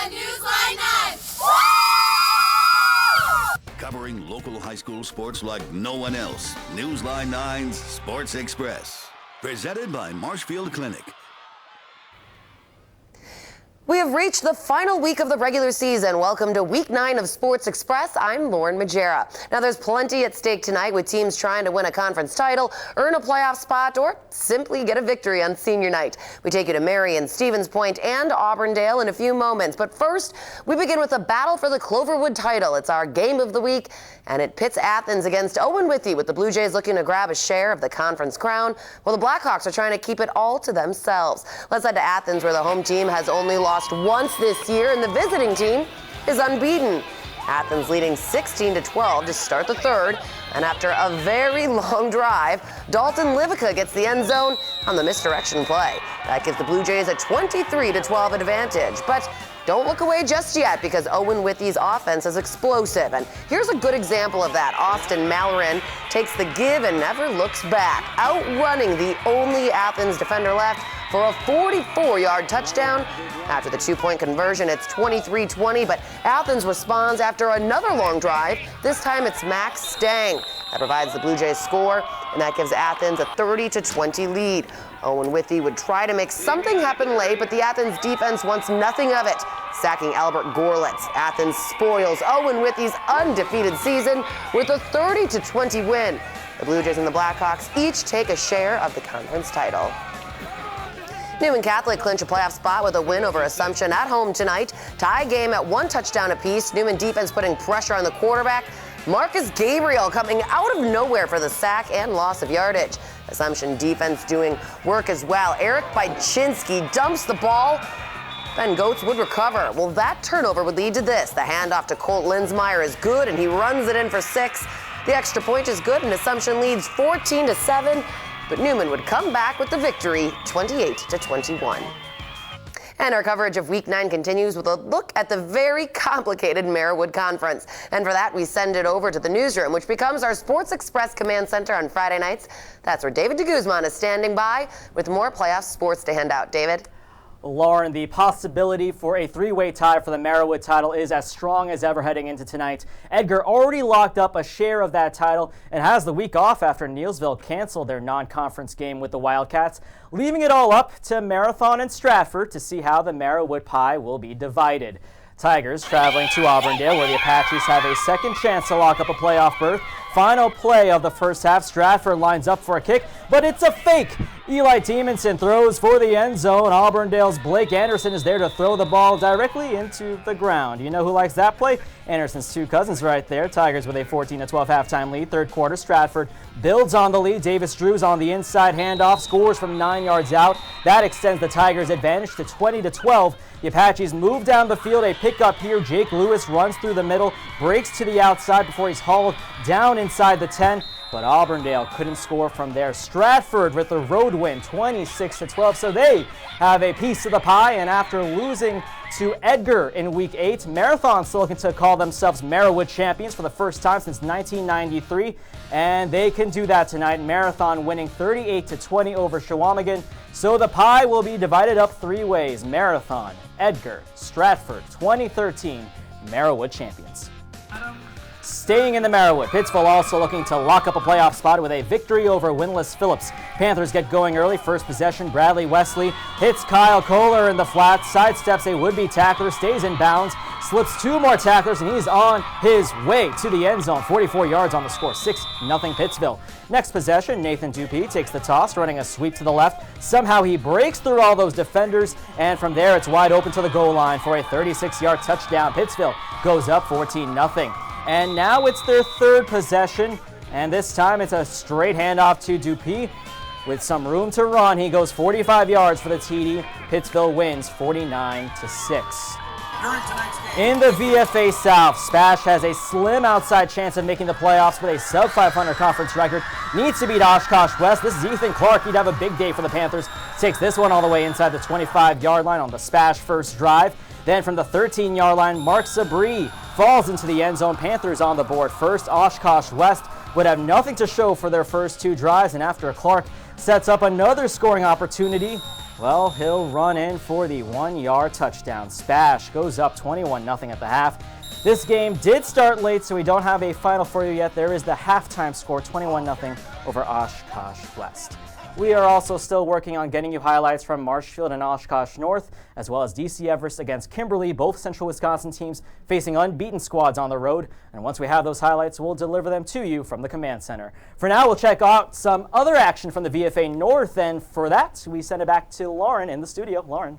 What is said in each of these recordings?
on Newsline 9. Covering local high school sports like no one else. Newsline 9's Sports Express. Presented by Marshfield Clinic. We have reached the final week of the regular season. Welcome to Week 9 of Sports Express. I'm Lauren Magiera. Now, there's plenty at stake tonight with teams trying to win a conference title, earn a playoff spot, or simply get a victory on senior night. We take you to Marion, Stevens Point, and Auburndale in a few moments. But first, we begin with a battle for the Cloverwood title. It's our game of the week, and it pits Athens against Owen Withee, with the Blue Jays looking to grab a share of the conference crown, while the Blackhawks are trying to keep it all to themselves. Let's head to Athens, where the home team has only lost once this year, and the visiting team is unbeaten. Athens leading 16-12 to start the third, and after a very long drive, Dalton Livica gets the end zone on the misdirection play. That gives the Blue Jays a 23-12 advantage. But don't look away just yet, because Owen Withee's offense is explosive. And here's a good example of that. Austin Mallorin takes the give and never looks back, outrunning the only Athens defender left for a 44-yard touchdown. After the two-point conversion, it's 23-20, but Athens responds after another long drive. This time it's Max Stang that provides the Blue Jays score, and that gives Athens a 30-20 lead. Owen Withee would try to make something happen late, but the Athens defense wants nothing of it, sacking Albert Gorlitz. Athens spoils Owen Withee's undefeated season with a 30-20 win. The Blue Jays and the Blackhawks each take a share of the conference title. Newman Catholic clinch a playoff spot with a win over Assumption at home tonight. Tie game at one touchdown apiece. Newman defense putting pressure on the quarterback. Marcus Gabriel coming out of nowhere for the sack and loss of yardage. Assumption defense doing work as well. Eric Bychinski dumps the ball. Ben Goetz would recover. Well, that turnover would lead to this. The handoff to Colt Linsmeyer is good, and he runs it in for 6. The extra point is good, and Assumption leads 14-7. But Newman would come back with the victory, 28-21. And our coverage of Week 9 continues with a look at the very complicated Merriwood Conference. And for that, we send it over to the newsroom, which becomes our Sports Express Command Center on Friday nights. That's where David DeGuzman is standing by with more playoff sports to hand out. David? Lauren, the possibility for a three-way tie for the Merriwood title is as strong as ever heading into tonight. Edgar already locked up a share of that title and has the week off after Neillsville canceled their non-conference game with the Wildcats, leaving it all up to Marathon and Stratford to see how the Merriwood pie will be divided. Tigers traveling to Auburndale, where the Apaches have a second chance to lock up a playoff berth. Final play of the first half, Stratford lines up for a kick, but it's a fake. Eli Tiemanson throws for the end zone. Auburndale's Blake Anderson is there to throw the ball directly into the ground. You know who likes that play? Anderson's two cousins right there. Tigers with a 14-12 halftime lead. Third quarter, Stratford builds on the lead. Davis Drews on the inside handoff, scores from 9 yards out. That extends the Tigers' advantage to 20-12. The Apaches move down the field. A pickup here. Jake Lewis runs through the middle, breaks to the outside before he's hauled down inside the 10. But Auburndale couldn't score from there. Stratford with the road win, 26-12. So they have a piece of the pie. And after losing to Edgar in Week 8, Marathon still looking to call themselves Merriwood champions for the first time since 1993. And they can do that tonight. Marathon winning 38-20 over Shawamigan. So the pie will be divided up three ways. Marathon, Edgar, Stratford, 2013 Merriwood champions. Staying in the Merriwood, Pittsville also looking to lock up a playoff spot with a victory over winless Phillips. Panthers get going early. First possession, Bradley Wesley hits Kyle Kohler in the flat, sidesteps a would-be tackler, stays in bounds, slips two more tacklers, and he's on his way to the end zone. 44 yards on the score, 6-0 Pittsville. Next possession, Nathan Dupuis takes the toss, running a sweep to the left. Somehow he breaks through all those defenders, and from there it's wide open to the goal line for a 36-yard touchdown. Pittsville goes up 14-0. And now it's their third possession, and this time it's a straight handoff to Dupuis. With some room to run, he goes 45 yards for the TD. Pittsville wins 49-6. In the VFA South, Spash has a slim outside chance of making the playoffs with a sub-500 conference record. Needs to beat Oshkosh West. This is Ethan Clark. He'd have a big day for the Panthers. Takes this one all the way inside the 25-yard line on the Spash first drive. Then from the 13-yard line, Mark Sabri falls into the end zone. Panthers on the board first. Oshkosh West would have nothing to show for their first two drives, and after Clark sets up another scoring opportunity, Well, he'll run in for the 1-yard touchdown. Spash goes up 21-0 at the half. This game did start late, so we don't have a final for you yet. There is the halftime score, 21-0 over Oshkosh West. We are also still working on getting you highlights from Marshfield and Oshkosh North, as well as DC Everest against Kimberly, both Central Wisconsin teams facing unbeaten squads on the road. And once we have those highlights, we'll deliver them to you from the command center. For now, we'll check out some other action from the VFA North, and for that, we send it back to Lauren in the studio. Lauren.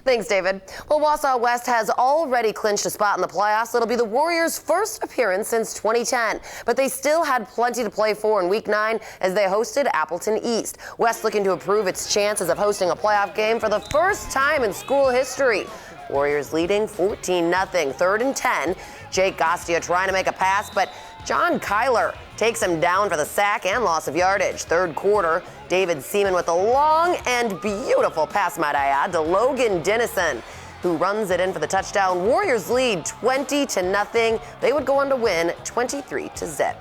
Thanks, David. Well, Wausau West has already clinched a spot in the playoffs. It'll be the Warriors' first appearance since 2010, but they still had plenty to play for in Week 9 as they hosted Appleton East. West looking to improve its chances of hosting a playoff game for the first time in school history. Warriors leading 14-0, 3rd and 10. Jake Gostia trying to make a pass, but John Kyler takes him down for the sack and loss of yardage. Third quarter, David Seaman with a long and beautiful pass, might I add, to Logan Dennison, who runs it in for the touchdown. Warriors lead 20-0. They would go on to win 23-0.